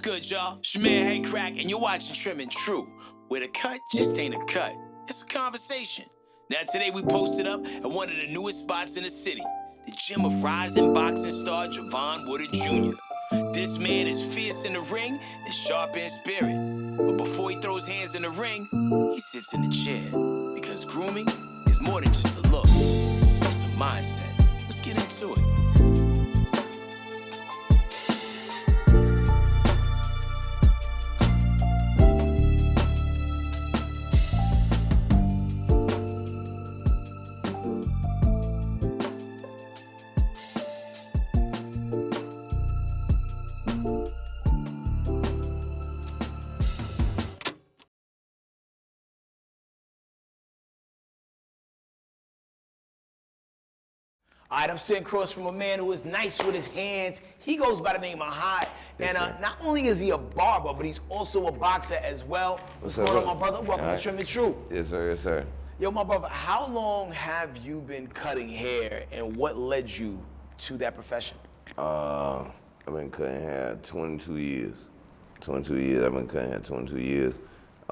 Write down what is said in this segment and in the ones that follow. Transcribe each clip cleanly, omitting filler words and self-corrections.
good, y'all? It's your man Headkrack, and you're watching Trim and True, where the cut just ain't a cut. It's a conversation. Now, today we posted up at one of the newest spots in the city, the gym of rising boxing star Javon Woodard Jr. This man is fierce in the ring and sharp in spirit. But before he throws hands in the ring, he sits in the chair. Because grooming is more than just a look. It's a mindset. Let's get into it. All right, I'm sitting across from a man who is nice with his hands. He goes by the name of Hot. And not only is he a barber, but he's also a boxer as well. What's going on, my brother? Welcome to Trim and True. Yes, sir. Yes, sir. Yo, my brother, how long have you been cutting hair, and what led you to that profession? I've been cutting hair 22 years. 22 years. I've been cutting hair 22 years.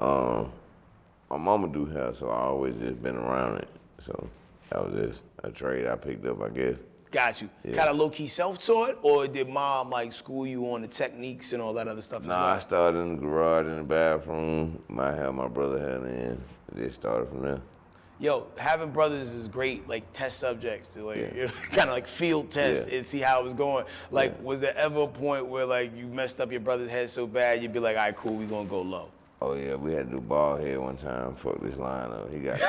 My mama do hair, so I always just been around it. So that was just a trade I picked up, I guess. Got you. Yeah. Kind of low-key self-taught, or did mom like school you on the techniques and all that other stuff as well? I started in the garage, in the bathroom. My hair, my brother had in. Just started from there. Yo, having brothers is great, like test subjects to like, kind of like field test and see how it was going. Like, was there ever a point where like you messed up your brother's head so bad, you'd be like, all right, cool, we gonna go low? Oh yeah, we had to do bald head one time. Fuck this line up. He got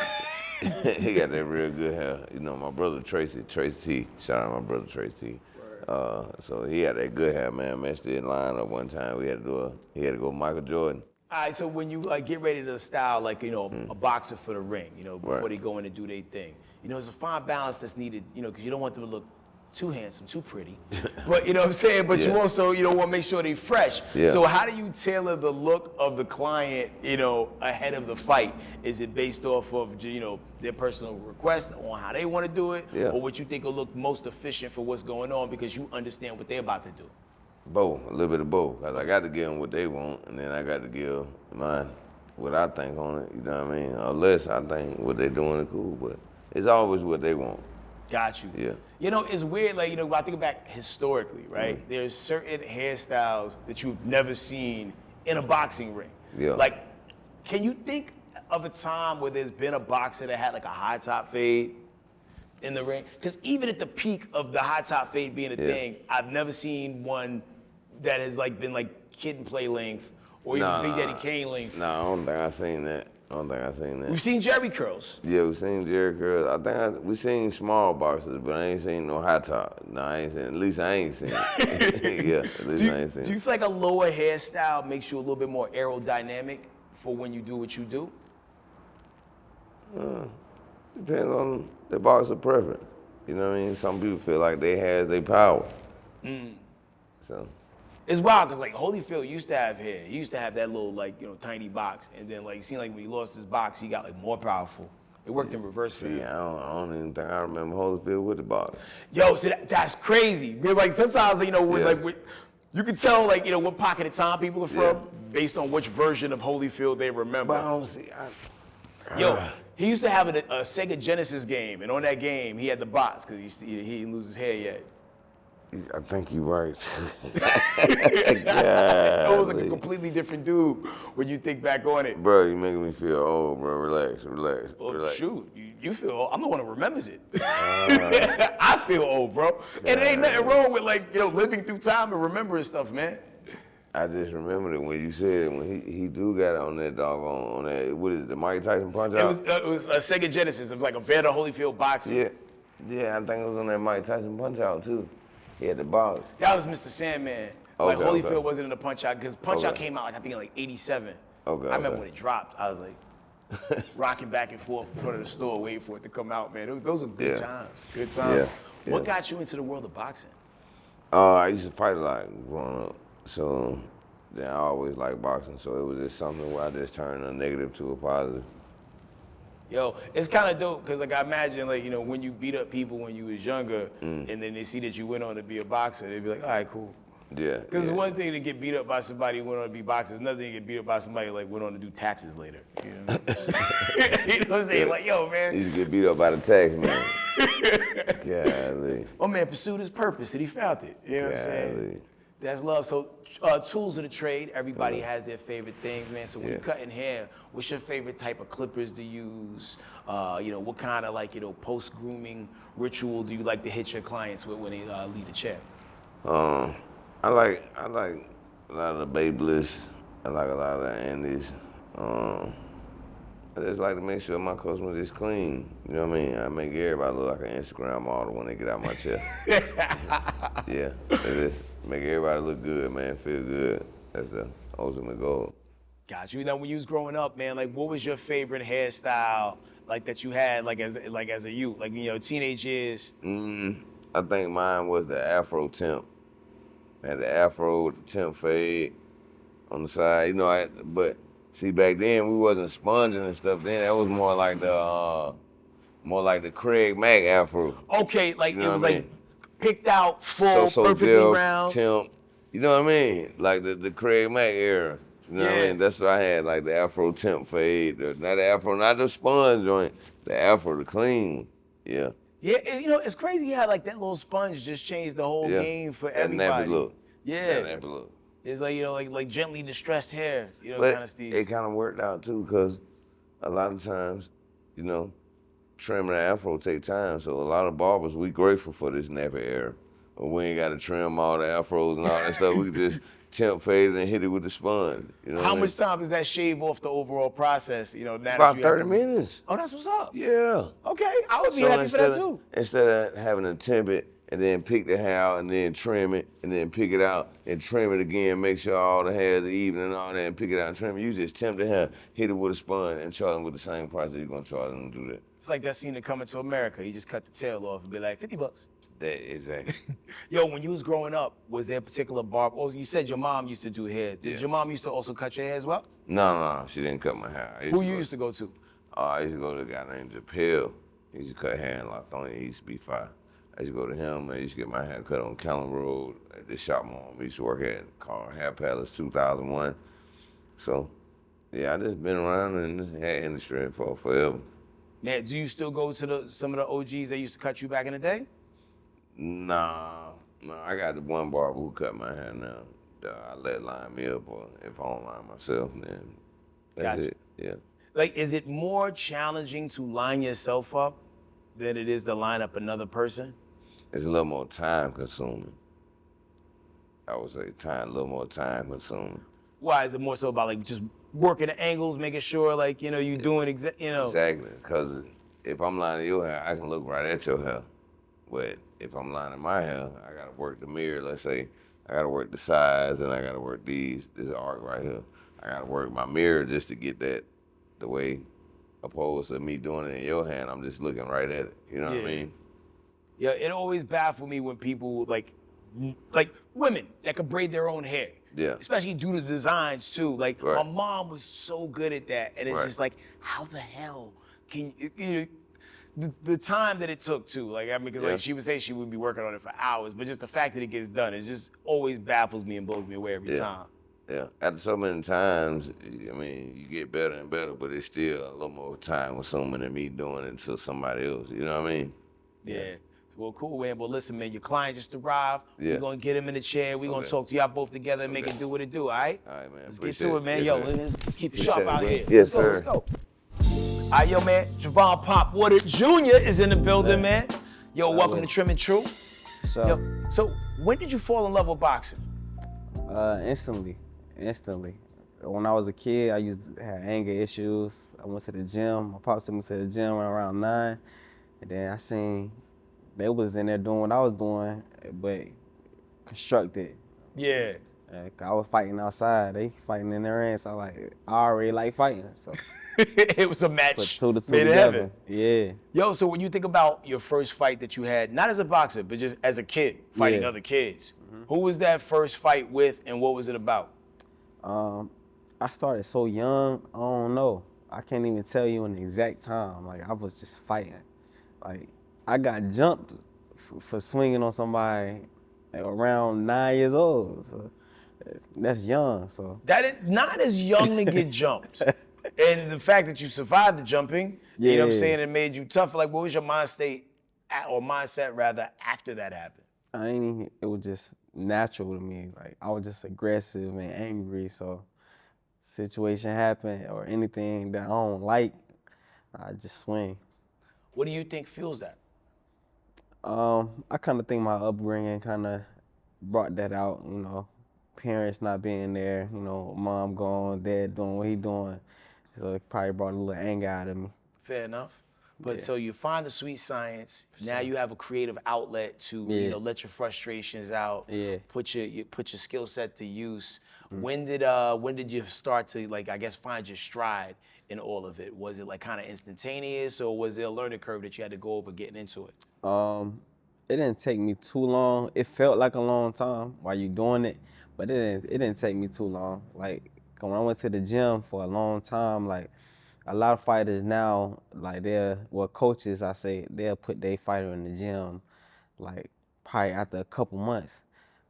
he got that real good hair. You know, my brother Tracy T. Shout out my brother Tracy T. So he had that good hair, man. Messed it in line up one time. He had to go Michael Jordan. All right, so when you like get ready to style like, you know, a boxer for the ring, you know, before they go in and do their thing, you know, there's a fine balance that's needed, you know, because you don't want them to look too handsome, too pretty. But you know what I'm saying? But you also, you know, want to make sure they're fresh. Yeah. So how do you tailor the look of the client, you know, ahead of the fight? Is it based off of, you know, their personal request on how they want to do it? Yeah. Or what you think will look most efficient for what's going on because you understand what they're about to do? Both, a little bit of both. Cause I got to give them what they want, and then I got to give mine what I think on it. You know what I mean? Unless I think what they're doing is cool, but it's always what they want. Got you. Yeah. You know, it's weird, like, you know, when I think back historically, right? There's certain hairstyles that you've never seen in a boxing ring. Yeah. Like, can you think of a time where there's been a boxer that had like a high top fade in the ring? Because even at the peak of the high top fade being a thing, I've never seen one that has like been like Kid and Play length or even Big Daddy Kane length. No, I don't think I seen that. We've seen Jerry curls. Yeah, we seen Jerry curls. I think we seen small boxers, but I ain't seen no high top. No, I ain't seen. At least I ain't seen it. Yeah, at least I ain't seen it. Do you feel like a lower hairstyle makes you a little bit more aerodynamic for when you do what you do? Depends on the boxer preference. You know what I mean? Some people feel like they have their power. So. It's wild because like Holyfield used to have hair. He used to have that little like, you know, tiny box, and then like it seemed like when he lost his box, he got like more powerful. It worked in reverse for him. I don't even think I remember Holyfield with the box. Yo, so that's crazy. Because like sometimes, you know, with you can tell like, you know, what pocket of time people are from based on which version of Holyfield they remember. But I don't see. Yo, he used to have a Sega Genesis game, and on that game he had the box because he didn't lose his hair yet. I think you're right. It was like a completely different dude when you think back on it. Bro, you making me feel old, bro. Relax. Well, shoot, you feel old. I'm the one who remembers it. I feel old, bro. And there ain't nothing wrong with like, you know, living through time and remembering stuff, man. I just remembered it when you said it, when he do got it on that doggone, on that, what is it, the Mike Tyson punch out? It was a Sega Genesis. It was like a Vander Holyfield boxing. Yeah, I think it was on that Mike Tyson punch out too. He had the box. That was Mr. Sandman. Like Holyfield wasn't in the Punch Out because Punch Out came out like I think in like '87. I remember when it dropped. I was like rocking back and forth in front of the store waiting for it to come out, man. Those were good times. Good times. Yeah. What got you into the world of boxing? I used to fight a lot growing up, so then I always liked boxing. So it was just something where I just turned a negative to a positive. Yo, it's kind of dope because like I imagine like, you know, when you beat up people when you was younger and then they see that you went on to be a boxer, they'd be like, all right, cool. Yeah. Because it's one thing to get beat up by somebody who went on to be boxers, another thing to get beat up by somebody who like went on to do taxes later. You know what I mean? You know what I'm saying? Like, yo, man. He used to get beat up by the tax man. Golly. My man pursued his purpose and he found it. You know what I'm saying? That's love. So tools of the trade, everybody has their favorite things, man. So when you're cutting hair, what's your favorite type of clippers to use? You know, what kind of like, you know, post-grooming ritual do you like to hit your clients with when they leave the chair? I like a lot of the Babyliss. I like a lot of the Andes. I just like to make sure my customers is clean. You know what I mean? I make everybody look like an Instagram model when they get out my chair. Yeah, it is. Make everybody look good, man. Feel good. That's the ultimate goal. Got you. Now, when you was growing up, man, like, what was your favorite hairstyle, like that you had, like as a youth, like, you know, teenage years? I think mine was the Afro temp. I had the Afro with the temp fade on the side. You know, but see, back then we wasn't sponging and stuff. Then that was more like the Craig Mack Afro. Okay, like You know it was what I like mean? picked out, full, So perfectly gel, round. temp. You know what I mean? Like the Craig Mack era. You know what I mean? That's what I had, like the Afro temp fade. Not the Afro, not the sponge joint. The Afro, the clean one. Yeah. Yeah, you know, it's crazy how like that little sponge just changed the whole game for That everybody. nappy look. Yeah. That nappy look. It's like, you know, like gently distressed hair, you know, But kind of Steve. it kind of worked out too, because a lot of times, you know, trimming the Afro take time. So a lot of barbers, we grateful for this nappy era. But we ain't got to trim all the Afros and all that stuff. We can just temp fade and hit it with the sponge. You know How what I much mean? time does that shave off the overall process? You know, now About that you have 30 minutes. Oh, that's what's up. Yeah. Okay, I would be happy for that too. Instead of having to temp it and then pick the hair out and then trim it and then pick it out and trim it again, make sure all the hairs are even and all that, and pick it out and trim it, you just temp the hair, hit it with a sponge, and charge them with the same price that you're going to charge them to do that. It's like that scene in Coming to America. You just cut the tail off and be like, $50. That, exactly. Yo, when you was growing up, was there a particular barber? Oh, you said your mom used to do hair. Did your mom used to also cut your hair as well? No, she didn't cut my hair. Who you used to go to? I used to go to a guy named Japil. He used to cut hair in Longtime. He used to be fire. I used to go to him. I used to get my hair cut on Callan Road at this shop my mom used to work at, called Hair Palace 2001. So, yeah, I just been around in the hair industry for forever. Man, do you still go to some of the OGs that used to cut you back in the day? Nah, I got the one barber who cut my hair now. I let line me up, or if I don't line myself, then that's it. Yeah. Like, is it more challenging to line yourself up than it is to line up another person? It's a little more time consuming. I would say a little more time consuming. Why is it more so about like just working the angles, making sure like, you know, you doing Exactly, because if I'm lining your hair, I can look right at your hair. But if I'm lining my hair, I gotta work the mirror. Let's say I gotta work the sides and I gotta work this arc right here. I gotta work my mirror just to get that the way, opposed to me doing it in your hand. I'm just looking right at it. You know what I mean? Yeah, it always baffled me when people like women that could braid their own hair. Yeah. Especially due to designs too. Like Right. my mom was so good at that, and it's just like, how the hell can you? The time that it took too, like I mean, because like she would say she would be working on it for hours, but just the fact that it gets done, it just always baffles me and blows me away every time. Yeah. After so many times, I mean, you get better and better, but it's still a little more time consuming than me doing it to somebody else. You know what I mean? Yeah. Well, cool, man. Well, listen, man, your client just arrived. Yeah. We're going to get him in the chair. We're going to talk to y'all both together and make it do what it do, all right? All right, man. Let's get to it, man. Yes, Yo, sir. let's keep it sharp out here. Yes, Let's go. All right, yo, man. Javon Pop Woodard Jr. is in the building, man. Yo, welcome to Trim and True. Yo, so when did you fall in love with boxing? Instantly. When I was a kid, I used to have anger issues. I went to the gym. My pops took me to the gym around 9. And then I seen they was in there doing what I was doing, but constructed. Yeah. I was fighting outside. They fighting in their ends. So I already like fighting. So It was a match put 2 to 2 made in together. heaven. Yeah. Yo, so when you think about your first fight that you had, not as a boxer, but just as a kid, fighting other kids, who was that first fight with and what was it about? I started so young, I don't know. I can't even tell you an exact time. Like, I was just fighting. Like, I got jumped for swinging on somebody around 9 years old. So that's young. So That is not as young to get jumped. And the fact that you survived the jumping, you know what I'm Yeah. saying, it made you tougher. Like, what was your mind state, or mindset rather, after that happened? it was just natural to me. Like I was just aggressive and angry. So situation happened or anything that I don't like, I just swing. What do you think fuels that? I kind of think my upbringing kind of brought that out. Parents not being there. Mom gone, dad doing what he doing. So it probably brought a little anger out of me. Fair enough. But Yeah. so you find the sweet science. Now you have a creative outlet to Yeah. let your frustrations out. Yeah. Put your skill set to use. Mm. When did you start to, like, I guess, find your stride in all of it? Was it like kind of instantaneous, or was it a learning curve that you had to go over getting into it? It didn't take me too long. It felt like a long time while you doing it, but it didn't take me too long. Like when I went to the gym for a long time, like a lot of fighters now, like coaches, I say they'll put their fighter in the gym, like probably after a couple months.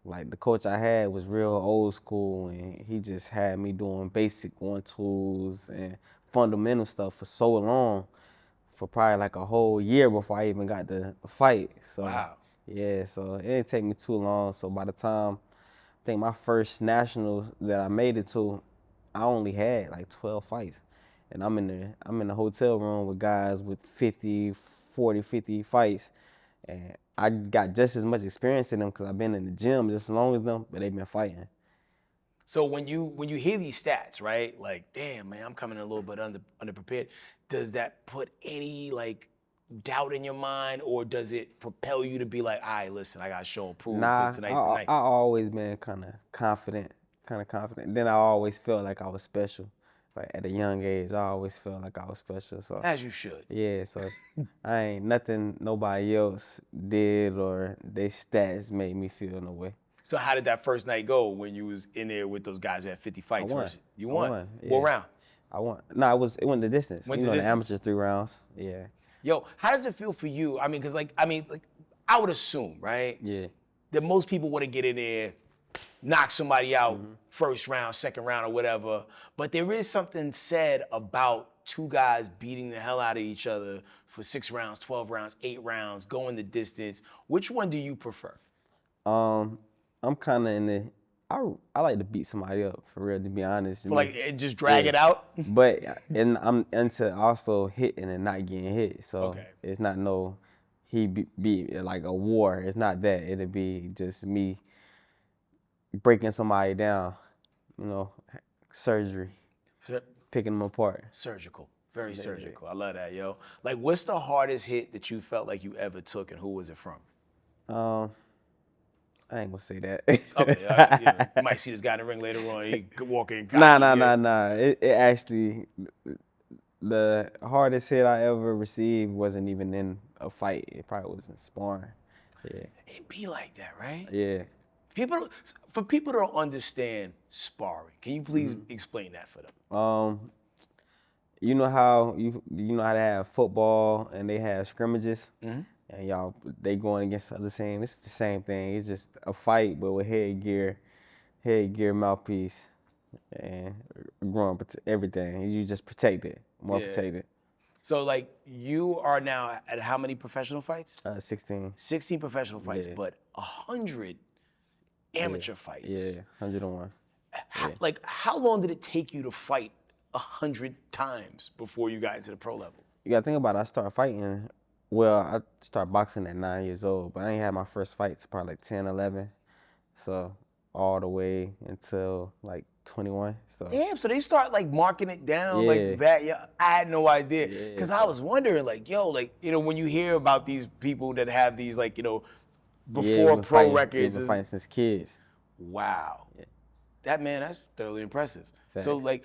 Like the coach I had was real old school, and he just had me doing basic 1-2s and fundamental stuff for so long, for probably like a whole year before I even got the fight. So Wow. yeah, so it didn't take me too long. So by the time I think my first nationals that I made it to, I only had like 12 fights. And I'm in the hotel room with guys with 50, 40, 50 fights. And I got just as much experience in them because I've been in the gym just as long as them, but they've been fighting. So when you hear these stats, right? Like, damn, man, I'm coming in a little bit underprepared. Does that put any like doubt in your mind, or does it propel you to be like, all right, listen, I gotta show and prove Nah, because tonight's the night? I always been kind of confident. Then I always felt like I was special. Like at a young age, I always felt like I was special. So As you should. yeah, so I ain't nothing nobody else did or they stats made me feel no way. So how did that first night go when you was in there with those guys who had 50 fights? won. Versus you I won. won, What yeah. round? I won. No, it went the distance. Went you the know, distance. the amateurs 3 rounds. Yeah. Yo, how does it feel for you? I mean, because I would assume, right, Yeah. that most people want to get in there, knock somebody out Mm-hmm. first round, second round, or whatever. But there is something said about two guys beating the hell out of each other for 6 rounds, 12 rounds, 8 rounds, going the distance. Which one do you prefer? I'm kind of in the. I like to beat somebody up for real. To be honest. Like, just drag Yeah. it out? But and I'm into also hitting and not getting hit. So Okay. it's not no he be like a war. It's not that. It'll be just me breaking somebody down. Surgery, picking them apart. Surgical. Very surgical. I love that, yo. Like, what's the hardest hit that you felt like you ever took, and who was it from? I ain't gonna say that. Okay, you might see this guy in the ring later on. He could walk in. Nah. It actually, the hardest hit I ever received wasn't even in a fight. It probably was in sparring. Yeah. It be like that, right? Yeah. For people that don't understand sparring, can you please explain that for them? You know how they have football and they have scrimmages, and they going against the other team. It's the same thing. It's just a fight, but with headgear, mouthpiece, and everything. You just protect it, more protected. So, like, you are now at how many professional fights? 16. 16 professional fights, Yeah. but 100 amateur fights. Yeah, 101. Like, how long did it take you to fight 100 times before you got into the pro level? You gotta think about it. I started fighting. Well, I started boxing at 9 years old, but I ain't had my first fight till probably like 10, 11. So all the way until like 21. So Damn, so they start like marking it down Yeah. like that. Yeah, I had no idea. Yeah, Because I was wondering, like, yo, like, when you hear about these people that have these, like, before been pro fighting, records. been fighting since kids. Wow. That's thoroughly impressive. So, Facts. like,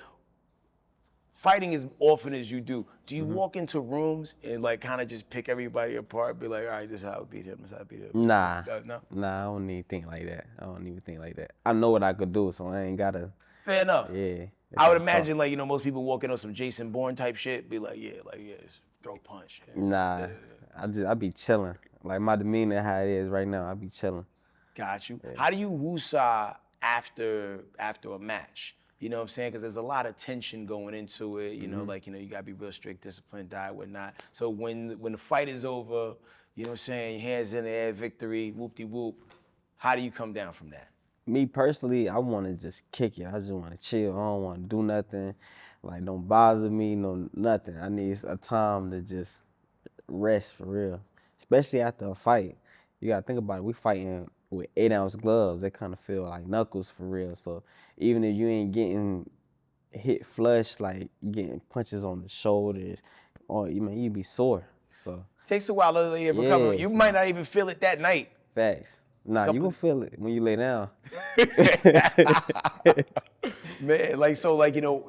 fighting as often as you do you walk into rooms and, like, kind of just pick everybody apart, be like, all right, this is how I beat him, this is how I beat him? Nah. No? Nah, I don't even think like that. I don't even think like that. I know what I could do, so I ain't gotta. Fair enough. Yeah. I would imagine, like, most people walk in on some Jason Bourne type shit, be like, just throw a punch. Nah, I be chilling. Like my demeanor, how it is right now, I be chilling. Got you. How do you woosah after a match? You know what I'm saying? Because there's a lot of tension going into it. You know, like, you gotta be real strict, disciplined, diet, whatnot. So when the fight is over, you know what I'm saying, your hands in the air, victory, whoop-de-whoop. How do you come down from that? Me personally, I want to just kick it. I just want to chill. I don't want to do nothing. Like, don't bother me, no nothing. I need a time to just rest for real. Especially after a fight. You gotta think about it. We fighting with 8-ounce gloves. They kind of feel like knuckles for real. So even if you ain't getting hit flush, like getting punches on the shoulders, or you be sore. So Takes a while to recover. You might not even feel it that night. facts. Nah, you gonna feel it when you lay down. Man,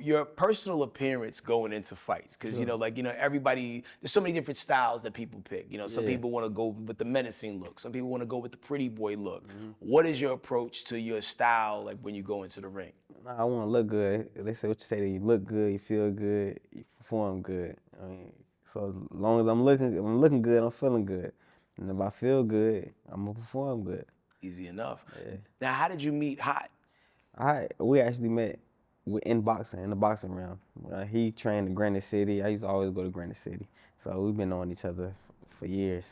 your personal appearance going into fights, because everybody, there's so many different styles that people pick. Some people want to go with the menacing look, some people want to go with the pretty boy look. What is your approach to your style, like when you go into the ring? Nah, I want to look good. They say what you say, that you look good, you feel good, you perform good. I mean, so as long as I'm looking good, I'm feeling good. And if I feel good, I'm gonna perform good. Easy enough. Yeah. Now, how did you meet Hot? We actually met in the boxing round. He trained in Granite City. I used to always go to Granite City. So we've been knowing each other for years.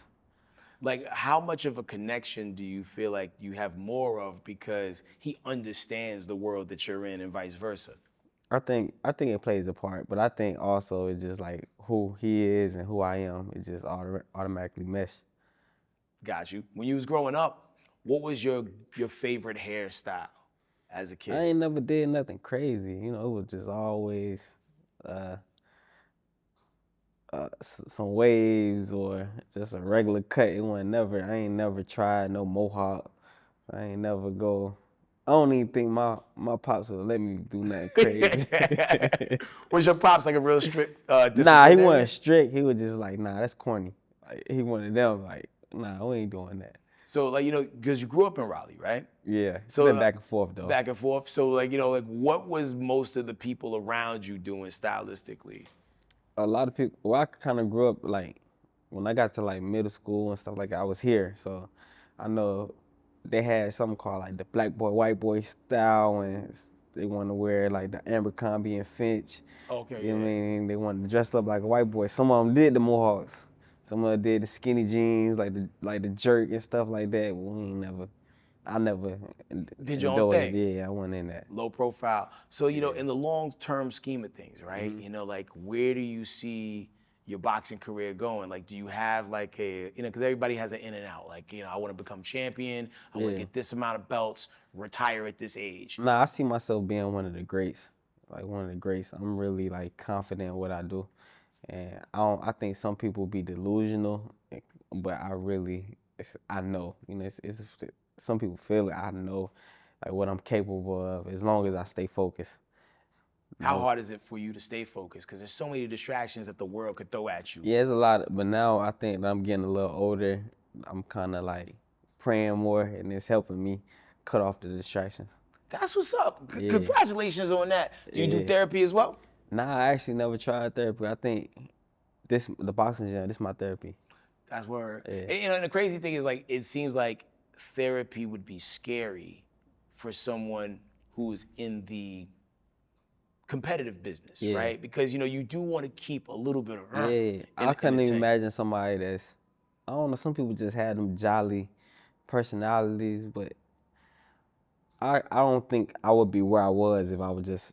Like, how much of a connection do you feel like you have more of because he understands the world that you're in and vice versa? I think it plays a part, but I think also it's just like who he is and who I am. It just automatically mesh. Got you. When you was growing up, what was your favorite hairstyle as a kid? I ain't never did nothing crazy. It was just always some waves or just a regular cut. I ain't never tried no mohawk. I ain't never go. I don't even think my pops would let me do nothing crazy. Was your pops like a real strict Nah, he disciplinarian? wasn't strict. He was just like, nah, that's corny. Like, he wanted them like, nah, we ain't doing that. So, because you grew up in Raleigh, right? Yeah. So Been back and forth though. Back and forth. So, what was most of the people around you doing stylistically? A lot of people. Well, I kind of grew up like when I got to like middle school and stuff like that. I was here, so I know they had something called like the black boy, white boy style, and they wanted to wear like the Abercrombie and Finch. Okay. You know what I mean? They wanted to dress up like a white boy. Some of them did the mohawks. Some of them did the skinny jeans, like the jerk and stuff like that. I never did your own thing. Yeah, I wasn't in that. Low profile. So, in the long-term scheme of things, right? Where do you see your boxing career going? Like, do you have like because everybody has an in and out. Like, I want to become champion. I want to get this amount of belts, retire at this age. Nah, I see myself being one of the greats. Like one of the greats. I'm really like confident in what I do. And I think some people be delusional, but I know, it's some people feel it. I know, like what I'm capable of as long as I stay focused. How hard is it for you to stay focused? Because there's so many distractions that the world could throw at you. Yeah, it's a lot, but now I think that I'm getting a little older. I'm kind of like praying more, and it's helping me cut off the distractions. That's what's up. Yeah. Congratulations on that. Do you do therapy as well? Nah, I actually never tried therapy. I think the boxing gym, this is my therapy. That's word. Yeah. And the crazy thing is, like, it seems like therapy would be scary for someone who's in the competitive business, right? Because, you do want to keep a little bit of I couldn't even imagine somebody that's, I don't know, some people just have them jolly personalities, but I don't think I would be where I was if I was just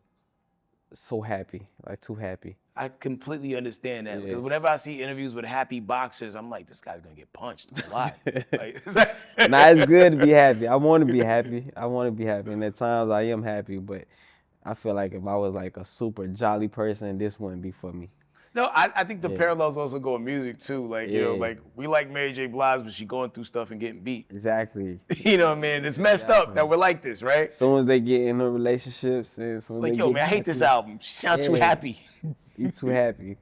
so happy, like too happy. I completely understand that because whenever I see interviews with happy boxers, I'm like, this guy's gonna get punched a lot. Nah, it's good to be happy. I want to be happy. And at times I am happy, but I feel like if I was like a super jolly person, this wouldn't be for me. No, I think the parallels also go in music too. Like, like we like Mary J. Blige, but she going through stuff and getting beat. Exactly. You know what I mean? It's messed up that we're like this, right? As soon as they get in the relationships, and like, yo, man, I hate this album. She sounds too happy. You too happy.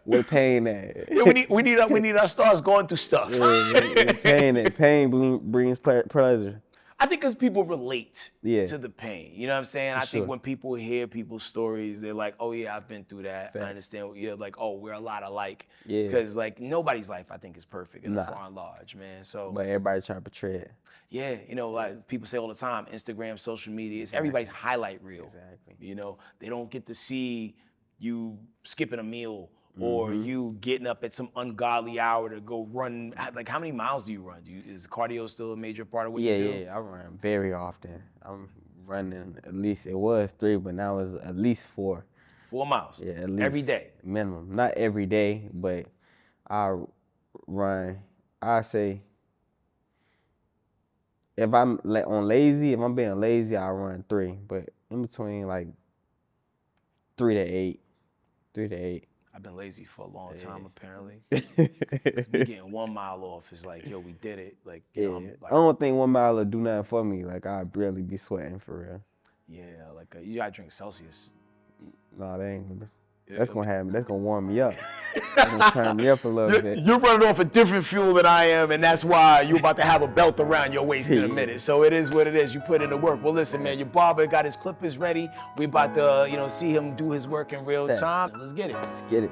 We're paying that. Yeah, we need our stars going through stuff. We're paying that. Pain brings pleasure. I think because people relate Yeah. to the pain. You know what I'm saying? I think sure. when people hear people's stories, they're like, oh yeah, I've been through that. I Facts. understand. Yeah, like, oh, we're a lot alike. Yeah. Because like nobody's life, I think, is perfect in the Nah. far and large, man. So But everybody try to portray it. yeah, you know, like people say all the time, Instagram, social media, it's everybody's highlight reel. Exactly. You know, they don't get to see you skipping a meal or you getting up at some ungodly hour to go run. Like, how many miles do you run? Is cardio still a major part of what you do? Yeah, I run very often. I'm running at least, it was 3, but now it's at least 4. 4 miles. Yeah, at least. Every day. Minimum. Not every day, but I run, I say, if I'm on lazy, if I'm being lazy, I run 3. But in between like 3 to 8. 3 to 8. I've been lazy for a long time, apparently. It's me getting 1 mile off. It's like, yo, we did it. Like, you know, I don't think 1 mile will do nothing for me. Like, I'd barely be sweating for real. yeah, like you gotta drink Celsius. No, that ain't. That's gonna happen. That's gonna warm me up. That's gonna turn me up a little bit. You're running off a different fuel than I am, and that's why you're about to have a belt around your waist in a minute. So it is what it is. You put in the work. Well, listen, man, your barber got his clippers ready. We about to, you know, see him do his work in real time. Let's get it. Let's get it.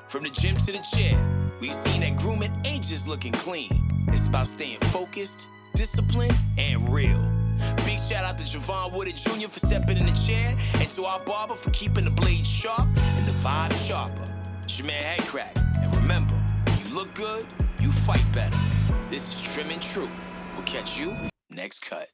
From the gym to the chair, we've seen that grooming ain't just looking clean. It's about staying focused, disciplined, and real. Big shout out to Javon Woodard Jr. for stepping in the chair, and to our barber for keeping the blade sharp and the vibe sharper. It's your man Headkrack, and remember, when you look good, you fight better. This is Trim and True. We'll catch you next cut.